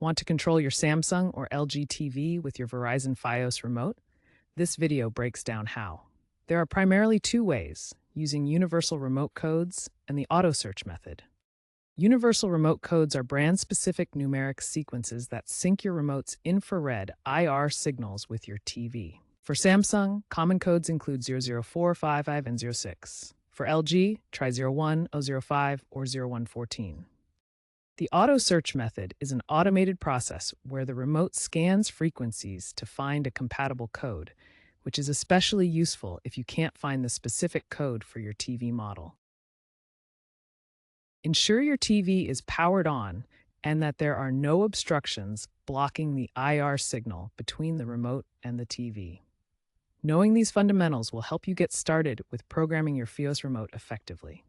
Want to control your Samsung or LG TV with your Verizon Fios remote? This video breaks down how. There are primarily two ways, using universal remote codes and the auto search method. Universal remote codes are brand-specific numeric sequences that sync your remote's infrared IR signals with your TV. For Samsung, common codes include 004, 55, and 06. For LG, try 01, 005, or 0114. The auto search method is an automated process where the remote scans frequencies to find a compatible code, which is especially useful if you can't find the specific code for your TV model. Ensure your TV is powered on and that there are no obstructions blocking the IR signal between the remote and the TV. Knowing these fundamentals will help you get started with programming your Fios remote effectively.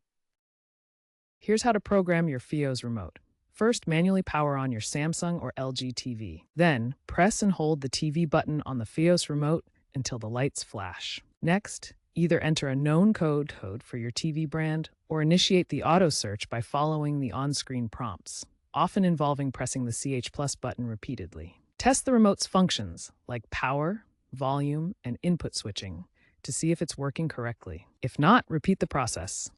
Here's how to program your Fios remote. First, manually power on your Samsung or LG TV. Then, press and hold the TV button on the Fios remote until the lights flash. Next, either enter a known code for your TV brand or initiate the auto search by following the on-screen prompts, often involving pressing the CH+ button repeatedly. Test the remote's functions, like power, volume, and input switching, to see if it's working correctly. If not, repeat the process.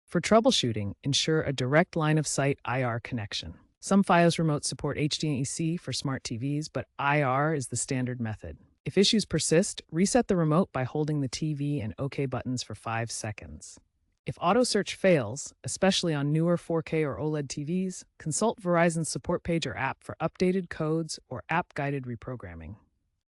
For troubleshooting, ensure a direct line-of-sight IR connection. Some Fios remotes support HDMI for smart TVs, but IR is the standard method. If issues persist, reset the remote by holding the TV and OK buttons for 5 seconds. If auto search fails, especially on newer 4K or OLED TVs, consult Verizon's support page or app for updated codes or app-guided reprogramming.